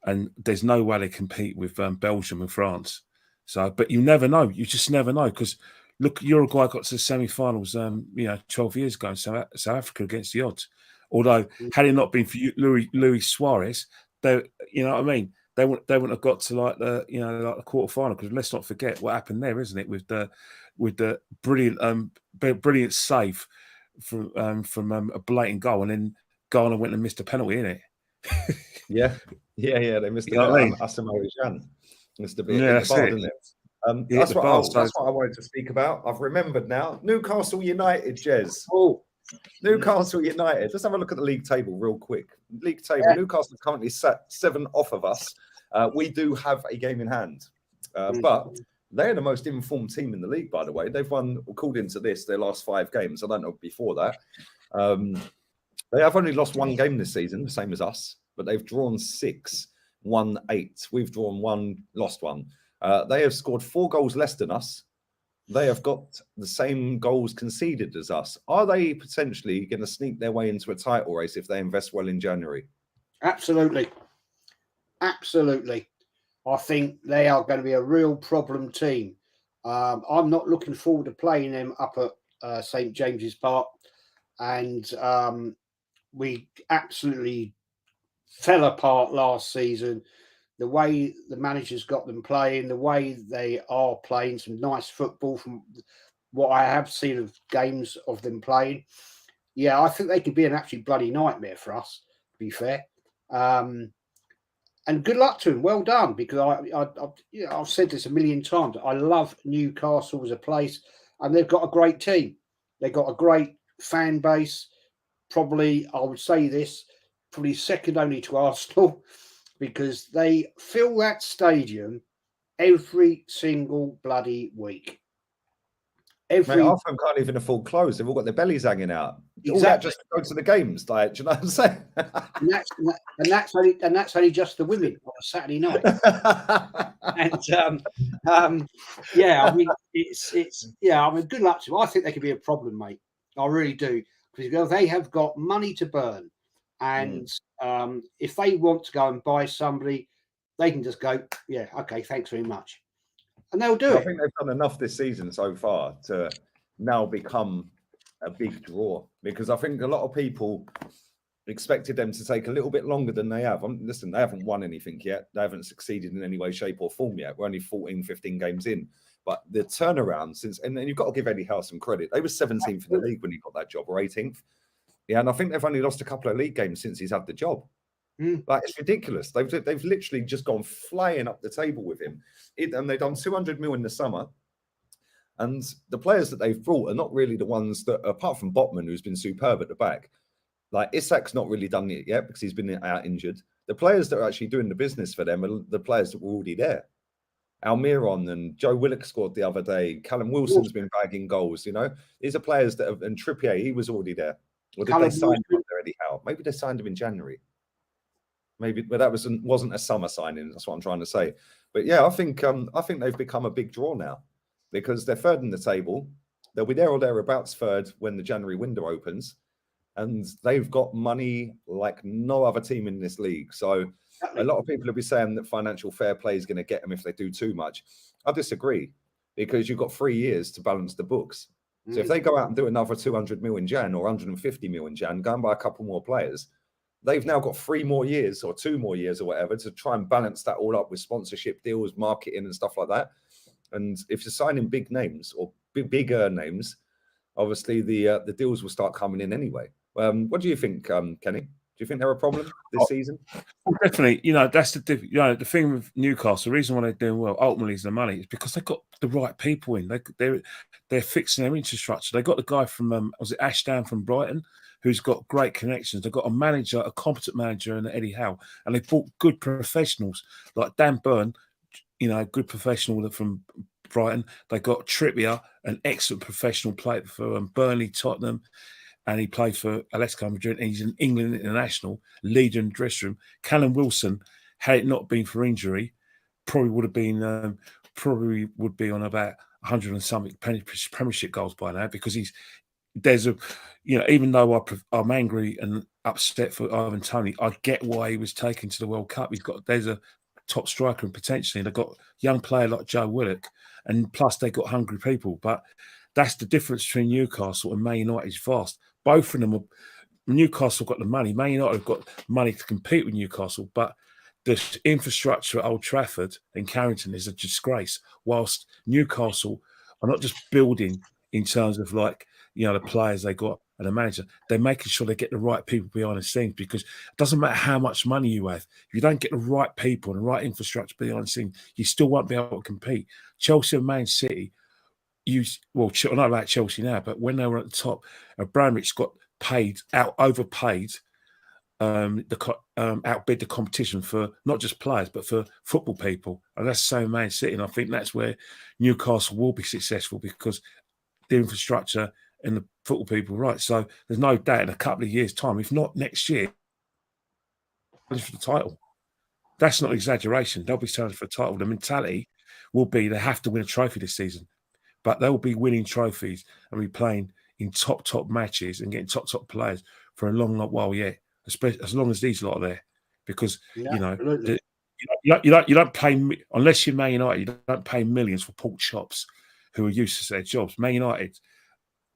and there's no way they compete with Belgium and France. So, but you never know. You just never know, because look, Uruguay got to the semi-finals, 12 years ago. South Africa against the odds. Although, had it not been for Luis Suarez, they, you know what I mean, they wouldn't have got to like the quarter final. Because let's not forget what happened there, isn't it? With the brilliant save from a blatant goal, and then Ghana went and missed a penalty, innit? Yeah. They missed You know what I mean? Asamoah Gyan missed a bit in Yeah, the bar, didn't it? That's what I wanted to speak about. I've remembered now. Newcastle United, Jez. Oh, Newcastle United. Let's have a look at the league table real quick. League table. Yeah. Newcastle currently sat 7 off of us. We do have a game in hand, but they're the most informed team in the league, by the way. They've won, according to this, their last 5 games. I don't know before that. They have only lost 1 game this season, the same as us, but they've drawn 6, won 8. We've drawn 1, lost 1. They have scored 4 goals less than us. They have got the same goals conceded as us. Are they potentially going to sneak their way into a title race if they invest well in January? absolutely. I think they are going to be a real problem team. I'm not looking forward to playing them up at St James's Park, and we absolutely fell apart last season. The way the managers got them playing, the way they are playing some nice football from what I have seen of games of them playing. Yeah, I think they could be an absolute bloody nightmare for us, to be fair. And good luck to them. Well done, because I've said this a million times. I love Newcastle as a place, and they've got a great team. They've got a great fan base. Probably, I would say this, probably second only to Arsenal, because they fill that stadium every single bloody week. Mate, half of them can't even afford clothes. They've all got their bellies hanging out. Exactly. All that just to go to the games. Like, do you know what I'm saying? and that's only just the women on a Saturday night. Yeah, I mean, good luck to them. I think they could be a problem, mate. I really do, because they have got money to burn, and if they want to go and buy somebody, they can just go, yeah, okay, thanks very much. And they'll do it. I think they've done enough this season so far to now become a big draw, because I think a lot of people expected them to take a little bit longer than they have. Listen, they haven't won anything yet. They haven't succeeded in any way, shape or form yet. We're only 14, 15 games in. But the turnaround since, and you've got to give Eddie Howe some credit. They were 17th in the league when he got that job, or 18th. Yeah, and I think they've only lost a couple of league games since he's had the job. Like, it's ridiculous. They've literally just gone flying up the table with him. And they've done 200 mil in the summer. And the players that they've brought are not really the ones that, apart from Botman, who's been superb at the back. Like, Isak's not really done it yet because he's been out injured. The players that are actually doing the business for them are the players that were already there. Almiron and Joe Willock scored the other day. Callum Wilson's been bagging goals, you know. These are players that have, and Trippier, he was already there. Or did they sign him under Eddie Howe? Maybe they signed him in January. Maybe, but that wasn't a summer signing. That's what I'm trying to say. But yeah, I think they've become a big draw now, because they're third in the table. They'll be there or thereabouts third when the January window opens, and they've got money like no other team in this league. So a lot of people will be saying that financial fair play is going to get them if they do too much. I disagree, because you've got 3 years to balance the books. So if they go out and do another 200 mil in Jan or 150 mil in Jan, go and buy a couple more players, they've now got 3 more years or 2 more years or whatever to try and balance that all up with sponsorship deals, marketing and stuff like that. And if you're signing big names or bigger names, obviously the deals will start coming in anyway. What do you think, Kenny? Do you think they're a problem this season? Definitely. That's the thing with Newcastle. The reason why they're doing well ultimately is the money. It's because they've got the right people in. They're fixing their infrastructure. They got the guy from was it Ashdown from Brighton, who's got great connections. They've got a manager, a competent manager, and Eddie Howe, and they brought good professionals like Dan Burn, good professional from Brighton. They got Trippier, an excellent professional player for Burnley, Tottenham. And he played for Atletico Madrid, and he's an England international, leader in the dressing room. Callum Wilson, had it not been for injury, probably would have been probably would be on about 100 and something Premiership goals by now, because there's a, even though I'm angry and upset for Ivan Toney, I get why he was taken to the World Cup. There's a top striker, and potentially they've got a young player like Joe Willock, and plus they got hungry people. But that's the difference between Newcastle and Man United is vast. Both of them Newcastle got the money. Man United have got money to compete with Newcastle, but the infrastructure at Old Trafford and Carrington is a disgrace. Whilst Newcastle are not just building in terms of the players they got and the manager, they're making sure they get the right people behind the scenes, because it doesn't matter how much money you have. If you don't get the right people and the right infrastructure behind the scenes, you still won't be able to compete. Chelsea and Man City, I don't know about Chelsea now, but when they were at the top, Abramovich got overpaid, outbid the competition for not just players but for football people, and that's the same Man City. And I think that's where Newcastle will be successful, because the infrastructure and the football people, right? So there's no doubt in a couple of years' time, if not next year, for the title. That's not exaggeration. They'll be challenging for a title. The mentality will be they have to win a trophy this season, but they'll be winning trophies and be playing in top matches and getting top players for a long while yet. Especially as long as these lot are there, because you don't pay, unless you're Man United, you don't pay millions for pork chops who are used to their jobs. Man United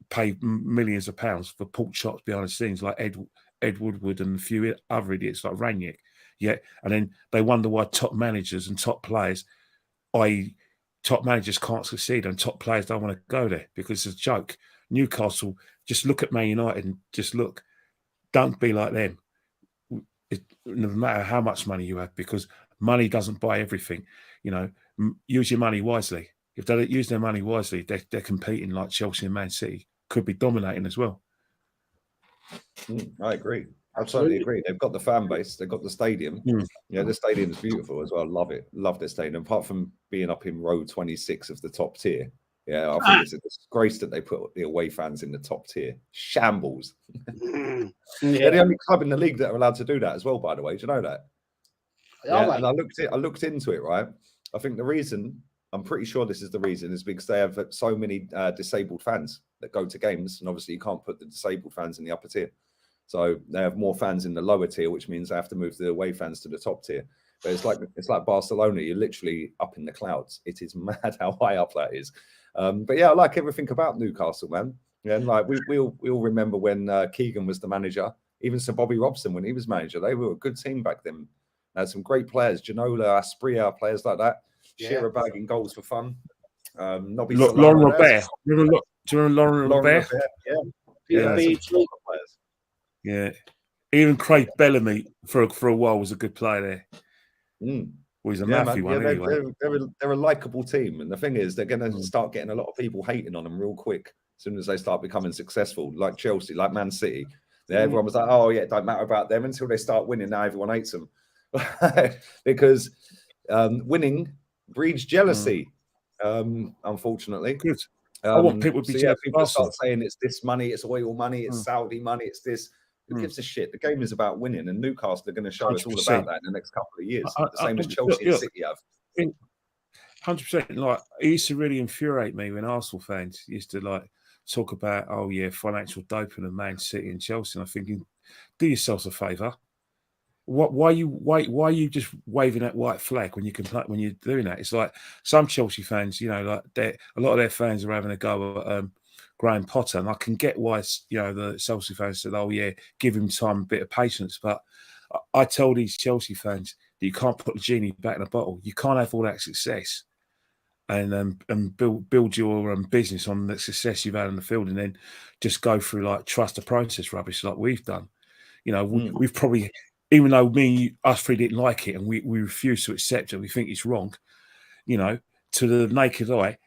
pay millions of pounds for pork chops behind the scenes, like Ed Woodward and a few other idiots like Ranić. Yeah, and then they wonder why top managers and top players, i.e., top managers can't succeed and top players don't want to go there, because it's a joke. Newcastle, just look at Man United and just look. Don't be like them. No matter how much money you have, because money doesn't buy everything. Use your money wisely. If they don't use their money wisely, they're competing like Chelsea and Man City, could be dominating as well. I agree. Absolutely agree. They've got the fan base. They've got the stadium. The stadium's beautiful as well. Love it. Love their stadium. Apart from being up in row 26 of the top tier. Yeah, I think it's a disgrace that they put the away fans in the top tier. Shambles. They're the only club in the league that are allowed to do that as well, by the way. Do you know that? And I looked into it, right? I think the reason, I'm pretty sure this is the reason, is because they have so many disabled fans that go to games, and obviously you can't put the disabled fans in the upper tier. So they have more fans in the lower tier, which means they have to move the away fans to the top tier. But it's like Barcelona. You're literally up in the clouds. It is mad how high up that is. But yeah, I like everything about Newcastle, man. Yeah, and like we all remember when Keegan was the manager, even Sir Bobby Robson when he was manager. They were a good team back then. They had some great players, Ginola, Aspria, players like that. Shearer bagging goals for fun. Nobby Lauren Robert. Do you remember Lauren Robert? Yeah. Even Craig Bellamy for a while was a good player there. Well, he's a Matthew one anyway. They're a likable team, and the thing is, they're going to start getting a lot of people hating on them real quick as soon as they start becoming successful, like Chelsea, like Man City. Everyone was like, "Oh yeah, it don't matter about them," until they start winning. Now everyone hates them because winning breeds jealousy. Unfortunately, good. I want people to be jealous. People start saying it's this money, it's oil money, it's Saudi money, it's this. Who gives a shit? The game is about winning, and Newcastle are going to show 100%. Us all about that in the next couple of years. The same as Chelsea and City have. 100%. Like, it used to really infuriate me when Arsenal fans used to talk about, oh yeah, financial doping of Man City and Chelsea. And I'm thinking, do yourselves a favour. Why are you just waving that white flag when you're doing that? It's like some Chelsea fans, a lot of their fans are having a go at Graham Potter, and I can get why the Chelsea fans said, "Oh yeah, give him time, a bit of patience." But I tell these Chelsea fans that you can't put the genie back in the bottle. You can't have all that success and build your business on the success you've had in the field, and then just go through trust the process rubbish like we've done. We've probably, even though us three didn't like it and we refuse to accept it, we think it's wrong. To the naked eye,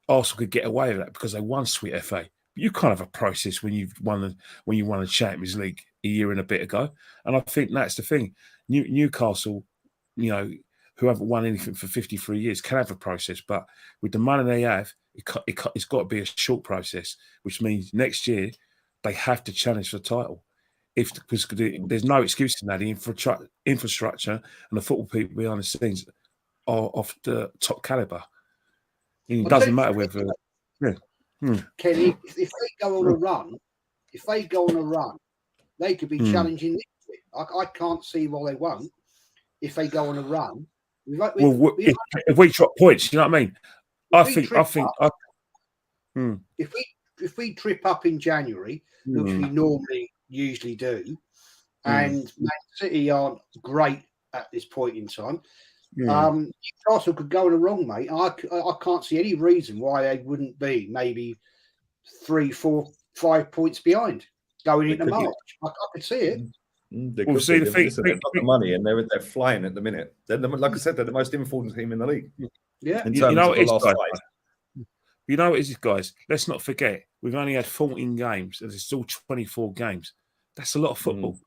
Arsenal could get away with that because they won Sweet FA. But you can't have a process when you won the Champions League a year and a bit ago. And I think that's the thing. Newcastle, who haven't won anything for 53 years, can have a process. But with the money they have, it's got to be a short process, which means next year they have to challenge for the title. Because there's no excuse in that. The infrastructure and the football people behind the scenes are of the top calibre. It doesn't matter whether. Yeah. Kenny, if they go on a run, they could be challenging this week. I can't see why they won't. If they go on a run, if we drop points, you know what I mean? If we trip up in January, which we normally usually do, and Man City aren't great at this point in time, Newcastle could go on a wrong, mate. I can't see any reason why they wouldn't be maybe 3, 4, 5 points behind going into March. I could see it. We'll see they've got the money and they're flying at the minute. Like I said, they're the most important team in the league. Yeah, you know what it is, guys. You know what it is, guys. Let's not forget we've only had 14 games, and there's still 24 games. That's a lot of football.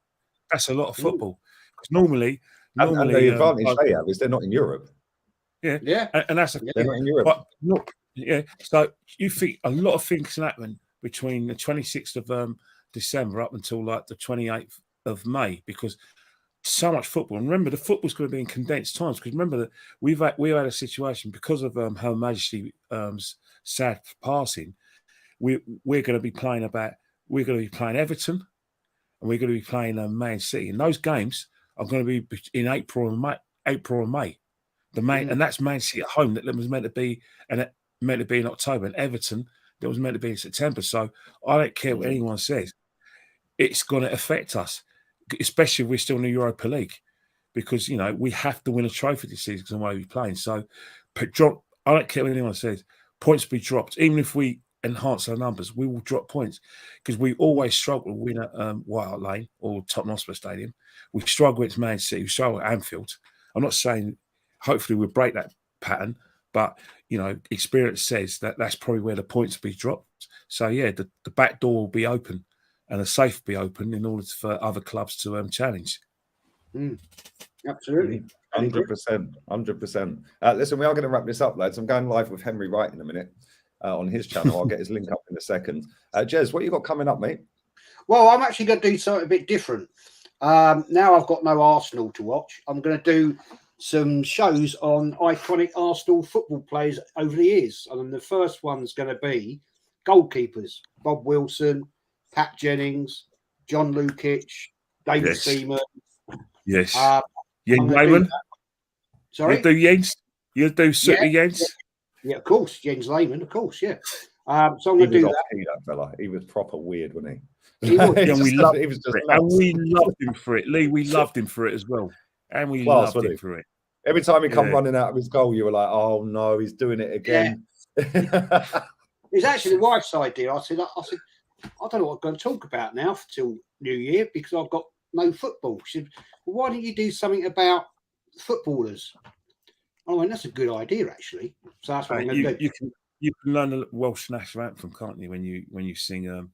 That's a lot of football. Because normally, and the advantage they have is they're not in Europe. Yeah, and that's they're not in Europe. So you think a lot of things can happen between the 26th of December up until like the 28th of May, because so much football. And remember, the football's going to be in condensed times. Because remember that we've had a situation because of Her Majesty's sad passing. We're going to be playing Everton, and we're going to be playing Man City. And those games are going to be in April and May. And that's Man City at home that was meant to be in October, and Everton that was meant to be in September. So I don't care what anyone says. It's going to affect us, especially if we're still in the Europa League, because we have to win a trophy this season because of the way we're playing. So, I don't care what anyone says. Points will be dropped, even if we enhance our numbers. We will drop points because we always struggle to win at White Hart Lane or Tottenham Hotspur Stadium. We struggle against Man City. We struggle at Anfield. I'm not saying hopefully we'll break that pattern, but experience says that that's probably where the points will be dropped. So yeah, the back door will be open. And a safe will be open in order for other clubs to challenge. Absolutely. 100%. Listen, we are going to wrap this up, lads. I'm going live with Henry Wright in a minute on his channel. I'll get his link up in a second. Jez, what you got coming up, mate? Well, I'm actually going to do something a bit different. Now I've got no Arsenal to watch. I'm going to do some shows on iconic Arsenal football players over the years. And the first one's going to be goalkeepers. Bob Wilson, Pat Jennings, John Lukic, David Seaman. Yes. Jens Lehmann. Sorry? You do Jens? You do Super Jens? Yeah, of course. Jens Lehmann, of course, yeah. So I'm going to do that. Fella. He was proper weird, wasn't he? He was. And we loved him for it. Lee, we loved him for it as well. And we loved him for it. Every time he come running out of his goal, you were like, oh, no, he's doing it again. Yeah. It's actually the wife's idea. I said, I don't know what I'm going to talk about now till New Year because I've got no football. She said, well, why don't you do something about footballers? I went, that's a good idea, actually. So that's what I'm going to do. You can learn the Welsh national anthem, can't you? When you sing,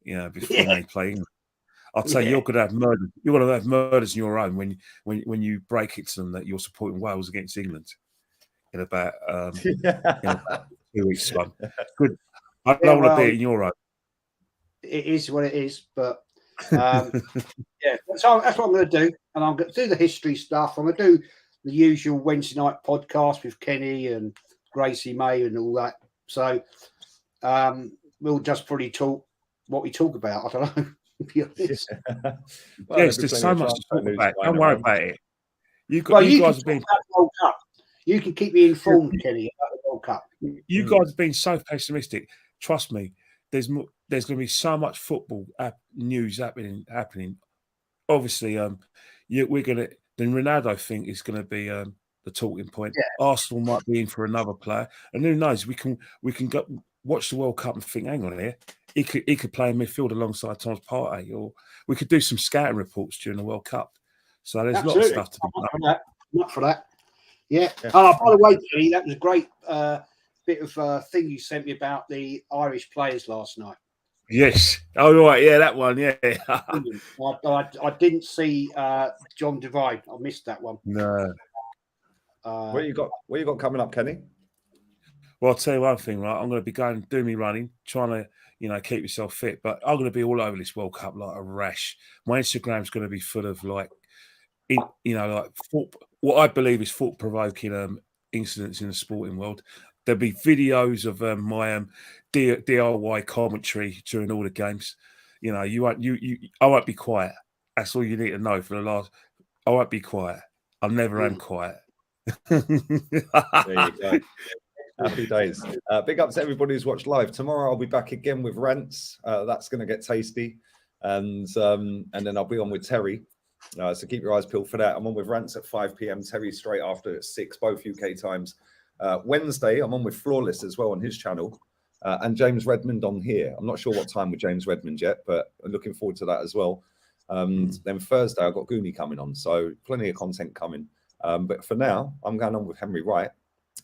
before they play England. I'll tell you, you're going to have murder. You're going to have murders in your own when you break it to them that you're supporting Wales against England in about 2 weeks' time. Good. I don't want to be in your own. It is what it is, but so that's what I'm going to do, and I'm going to do the history stuff. I'm going to do the usual Wednesday night podcast with Kenny and Gracie May and all that. So we'll just probably talk what we talk about. I don't know. To be honest. Yes, there's so much to talk about. Don't worry about it. You guys have been. You can keep me informed, Kenny, about the World Cup. You guys have been so pessimistic. Trust me. There's going to be so much football news happening. Obviously, we're going to. The Ronaldo thing is going to be the talking point. Yeah. Arsenal might be in for another player, and who knows? We can go watch the World Cup and think, hang on here, he could play in midfield alongside Thomas Partey, or we could do some scouting reports during the World Cup. So there's a lot of stuff to be done. Not for that. Yeah. Oh, by the way, Kenny, that was a great bit of thing you sent me about the Irish players last night. Yes. Oh, right. Yeah, that one. Yeah. I didn't see John Devine. I missed that one. No. What you got coming up, Kenny? Well, I'll tell you one thing, right? I'm going to be doing me running, trying to, keep yourself fit. But I'm going to be all over this World Cup like a rash. My Instagram's going to be full of what I believe is thought-provoking incidents in the sporting world. There'll be videos of my DIY commentary during all the games. You know, I won't be quiet. That's all you need to know for the last. I won't be quiet. I never am quiet. There you go. Happy days. Big up to everybody who's watched live. Tomorrow I'll be back again with rants. That's going to get tasty, and then I'll be on with Terry. So keep your eyes peeled for that. I'm on with rants at 5 p.m. Terry straight after at 6, both UK times. Wednesday I'm on with Flawless as well on his channel, and James Redmond on here. I'm not sure what time with James Redmond yet, but I'm looking forward to that as well. Then Thursday I've got Goonie coming on, so plenty of content coming. But for now, I'm going on with Henry Wright.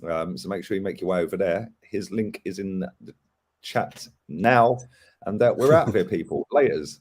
So make sure you make your way over there. His link is in the chat now. And we're out of here, people. Laters.